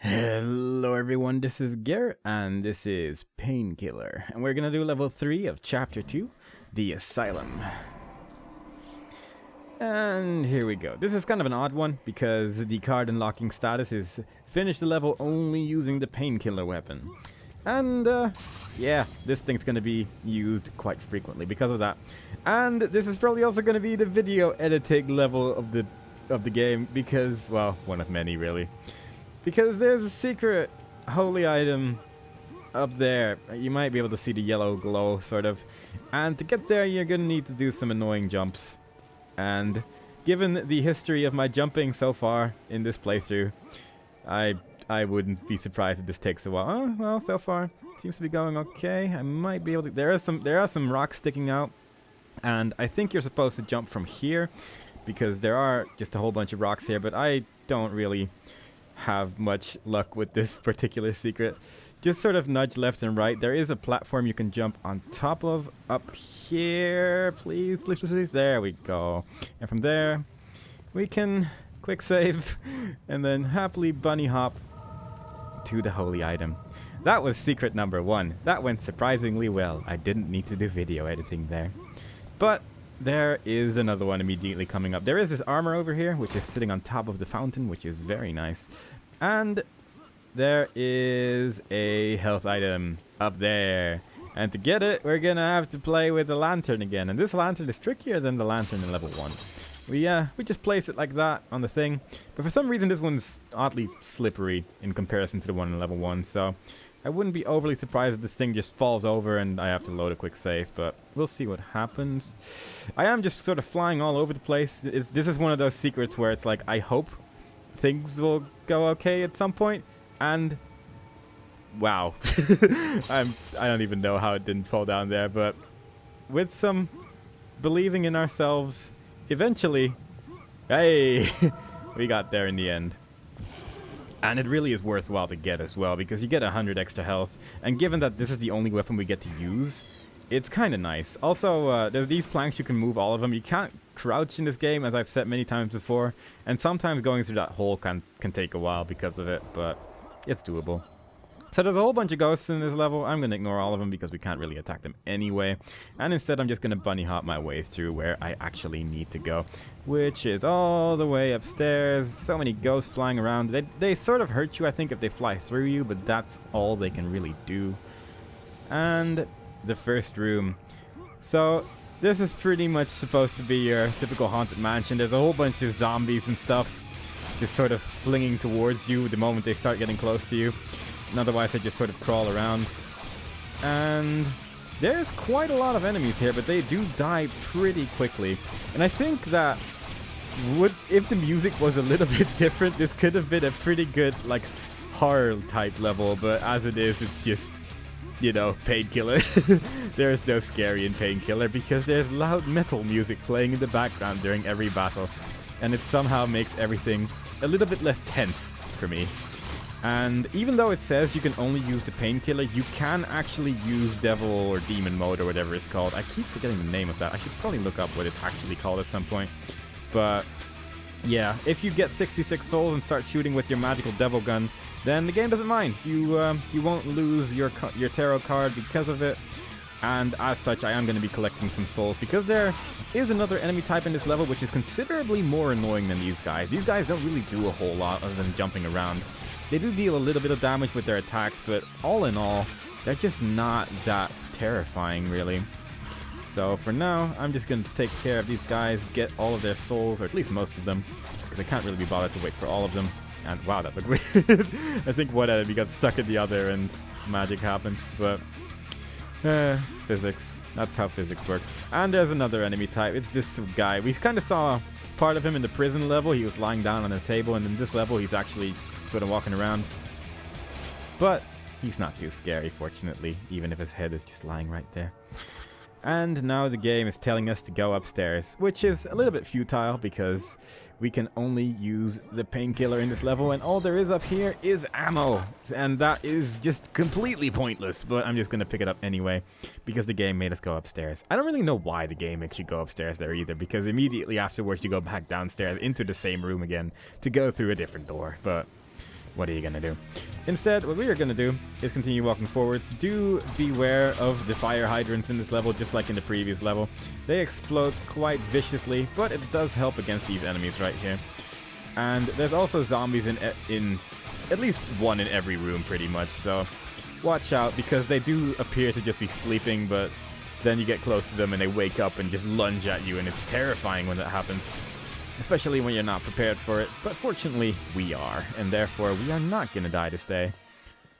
Hello everyone, this is Garrett, and this is Painkiller, and we're gonna do level 3 of Chapter 2, the Asylum. And here we go. This is kind of an odd one, because the card unlocking status is finish the level only using the Painkiller weapon. And, yeah, this thing's gonna be used quite frequently because of that. And this is probably also gonna be the video editing level of the game, because, well, one of many, really. Because there's a secret holy item up there. You might be able to see the yellow glow, sort of. And to get there, you're going to need to do some annoying jumps. And given the history of my jumping so far in this playthrough, I wouldn't be surprised if this takes a while. Oh, well, so far, seems to be going okay. I might be able to... There are some rocks sticking out. And I think you're supposed to jump from here, because there are just a whole bunch of rocks here. But I don't really have much luck with this particular secret. Just sort of nudge left and right. There is a platform you can jump on top of up here. Please, please, please, please. There we go. And from there, we can quick save and then happily bunny hop to the holy item. That was secret number 1. That went surprisingly well. I didn't need to do video editing there. But there is another one immediately coming up. There is this armor over here, which is sitting on top of the fountain, which is very nice. And there is a health item up there. And to get it, we're gonna have to play with the lantern again. And this lantern is trickier than the lantern in level 1. We just place it like that on the thing. But for some reason, this one's oddly slippery in comparison to the one in level 1. So I wouldn't be overly surprised if this thing just falls over and I have to load a quick save, but we'll see what happens. I am just sort of flying all over the place. This is one of those secrets where it's like, I hope things will go okay at some point, and wow. I don't even know how it didn't fall down there, but with some believing in ourselves, eventually, hey, we got there in the end. And it really is worthwhile to get as well, because you get 100 extra health. And given that this is the only weapon we get to use, it's kind of nice. Also, there's these planks, you can move all of them. You can't crouch in this game, as I've said many times before. And sometimes going through that hole can take a while because of it, but it's doable. So there's a whole bunch of ghosts in this level. I'm going to ignore all of them because we can't really attack them anyway. And instead I'm just going to bunny hop my way through where I actually need to go, which is all the way upstairs. So many ghosts flying around. They sort of hurt you, I think, if they fly through you, but that's all they can really do. And the first room. So this is pretty much supposed to be your typical haunted mansion. There's a whole bunch of zombies and stuff just sort of flinging towards you the moment they start getting close to you. And otherwise they just sort of crawl around. And there's quite a lot of enemies here, but they do die pretty quickly. And I think that if the music was a little bit different, this could have been a pretty good, like, horror type level. But as it is, it's just, you know, Painkiller. There's no scary in Painkiller because there's loud metal music playing in the background during every battle. And it somehow makes everything a little bit less tense for me. And even though it says you can only use the Painkiller, you can actually use Devil or Demon mode or whatever it's called. I keep forgetting the name of that. I should probably look up what it's actually called at some point. But yeah, if you get 66 souls and start shooting with your magical devil gun, then the game doesn't mind. You won't lose your tarot card because of it. And as such, I am going to be collecting some souls because there is another enemy type in this level which is considerably more annoying than these guys. These guys don't really do a whole lot other than jumping around. They do deal a little bit of damage with their attacks, but all in all, they're just not that terrifying, really. So for now, I'm just going to take care of these guys, get all of their souls, or at least most of them, because I can't really be bothered to wait for all of them. And wow, that looked weird. I think one enemy got stuck in the other and magic happened, but physics. That's how physics work. And there's another enemy type. It's this guy. We kind of saw part of him in the prison level. He was lying down on a table, and in this level, he's actually sort of walking around. But he's not too scary, fortunately, even if his head is just lying right there. And now the game is telling us to go upstairs, which is a little bit futile because we can only use the Painkiller in this level, and all there is up here is ammo. And that is just completely pointless, but I'm just going to pick it up anyway because the game made us go upstairs. I don't really know why the game makes you go upstairs there either, because immediately afterwards you go back downstairs into the same room again to go through a different door. But what are you gonna do? Instead, what we are gonna do is continue walking forwards. Do beware of the fire hydrants in this level, just like in the previous level. They explode quite viciously, but it does help against these enemies right here. And there's also zombies in at least one in every room, pretty much, so watch out, because they do appear to just be sleeping, but then you get close to them and they wake up and just lunge at you, and it's terrifying when that happens. Especially when you're not prepared for it, but fortunately we are, and therefore we are not gonna die this day.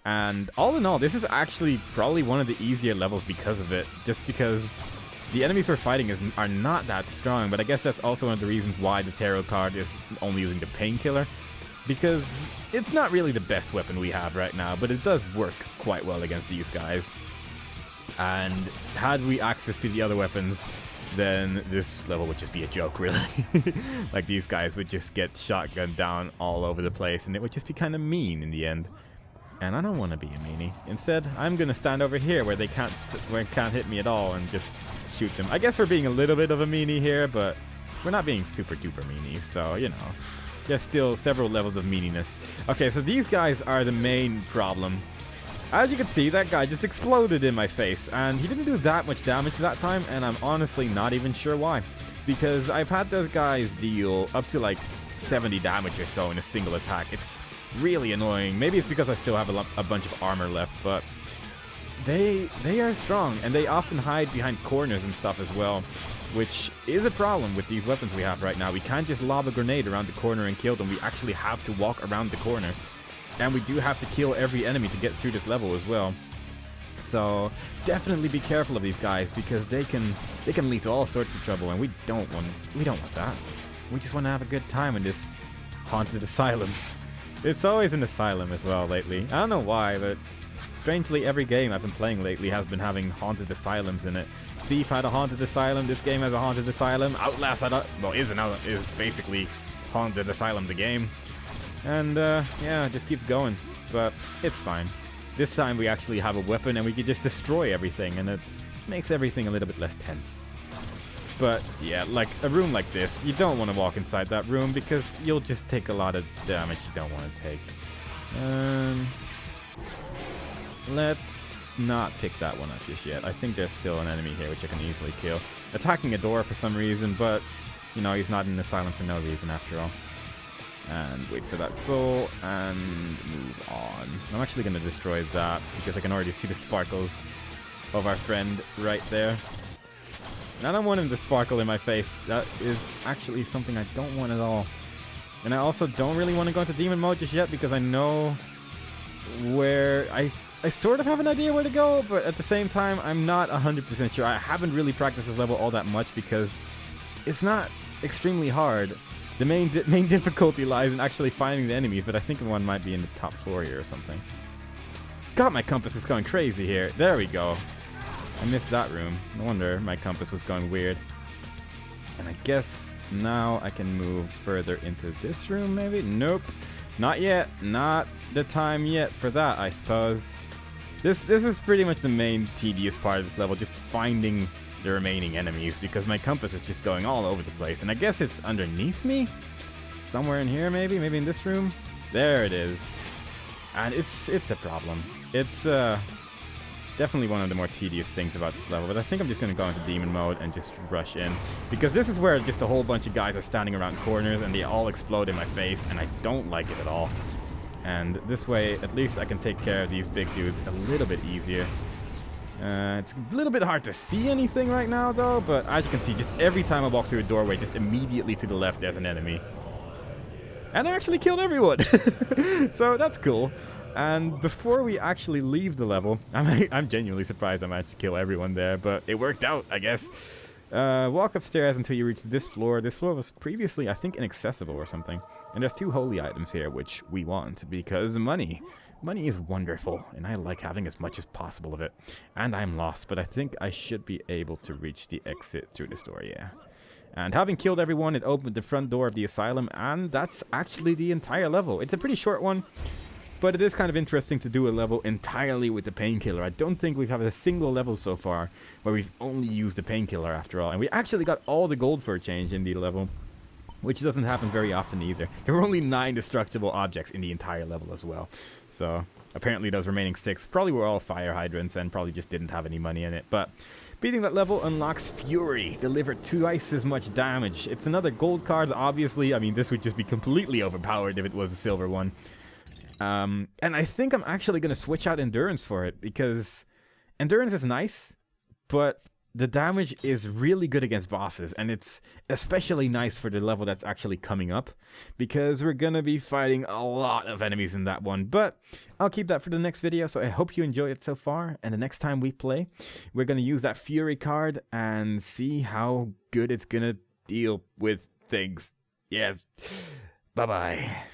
And all in all, this is actually probably one of the easier levels because of it, just because the enemies we're fighting are not that strong, but I guess that's also one of the reasons why the tarot card is only using the Painkiller, because it's not really the best weapon we have right now, but it does work quite well against these guys. And had we access to the other weapons, then this level would just be a joke, really. Like, these guys would just get shotgunned down all over the place, and it would just be kind of mean in the end. And I don't want to be a meanie. Instead, I'm going to stand over here where they can't hit me at all and just shoot them. I guess we're being a little bit of a meanie here, but we're not being super duper meanies, so, you know. There's still several levels of meaniness. Okay, so these guys are the main problem. As you can see, that guy just exploded in my face, and he didn't do that much damage that time, and I'm honestly not even sure why. Because I've had those guys deal up to like 70 damage or so in a single attack. It's really annoying. Maybe it's because I still have a bunch of armor left, but they are strong, and they often hide behind corners and stuff as well, which is a problem with these weapons we have right now. We can't just lob a grenade around the corner and kill them. We actually have to walk around the corner. And we do have to kill every enemy to get through this level as well. So definitely be careful of these guys, because they can lead to all sorts of trouble, and we don't want that. We just want to have a good time in this haunted asylum. It's always an asylum as well lately. I don't know why, but strangely every game I've been playing lately has been having haunted asylums in it. Thief had a haunted asylum. This game has a haunted asylum. Outlast is basically haunted asylum the game. And, yeah, it just keeps going. But it's fine. This time we actually have a weapon and we can just destroy everything, and it makes everything a little bit less tense. But, yeah, like, a room like this, you don't want to walk inside that room because you'll just take a lot of damage you don't want to take. Let's not pick that one up just yet. I think there's still an enemy here which I can easily kill. Attacking a door for some reason, but, you know, he's not in an asylum for no reason after all. And wait for that soul, and move on. I'm actually going to destroy that, because I can already see the sparkles of our friend right there. And I don't want him to sparkle in my face. That is actually something I don't want at all. And I also don't really want to go into demon mode just yet, because I know where... I sort of have an idea where to go, but at the same time, I'm not 100% sure. I haven't really practiced this level all that much, because it's not extremely hard. The main difficulty lies in actually finding the enemies, but I think one might be in the top floor here or something. God, my compass is going crazy here. There we go. I missed that room. No wonder my compass was going weird. And I guess now I can move further into this room, maybe? Nope. Not yet. Not the time yet for that, I suppose. This is pretty much the main tedious part of this level, just finding the remaining enemies, because my compass is just going all over the place, and I guess it's underneath me? Somewhere in here, maybe in this room? There it is. And it's a problem. It's definitely one of the more tedious things about this level, but I think I'm just going to go into demon mode and just rush in, because this is where just a whole bunch of guys are standing around corners and they all explode in my face, and I don't like it at all. And this way, at least I can take care of these big dudes a little bit easier. It's a little bit hard to see anything right now, though, but as you can see, just every time I walk through a doorway, just immediately to the left, there's an enemy. And I actually killed everyone! So that's cool. And before we actually leave the level, I'm genuinely surprised I managed to kill everyone there, but it worked out, I guess. Walk upstairs until you reach this floor. This floor was previously, I think, inaccessible or something. And there's 2 holy items here, which we want, because money. Money is wonderful, and I like having as much as possible of it. And I'm lost, but I think I should be able to reach the exit through this door, yeah. And having killed everyone, it opened the front door of the asylum, and that's actually the entire level. It's a pretty short one, but it is kind of interesting to do a level entirely with the Painkiller. I don't think we've had a single level so far where we've only used the Painkiller after all. And we actually got all the gold for a change in the level. which doesn't happen very often either. There were only 9 destructible objects in the entire level as well. So apparently those remaining 6 probably were all fire hydrants and probably just didn't have any money in it. But beating that level unlocks Fury, deliver twice as much damage. It's another gold card, obviously. I mean, this would just be completely overpowered if it was a silver one. And I think I'm actually going to switch out Endurance for it, because Endurance is nice, but the damage is really good against bosses, and it's especially nice for the level that's actually coming up, because we're gonna be fighting a lot of enemies in that one. But I'll keep that for the next video, so I hope you enjoyed it so far, and the next time we play, we're gonna use that Fury card and see how good it's gonna deal with things. Yes. Bye-bye.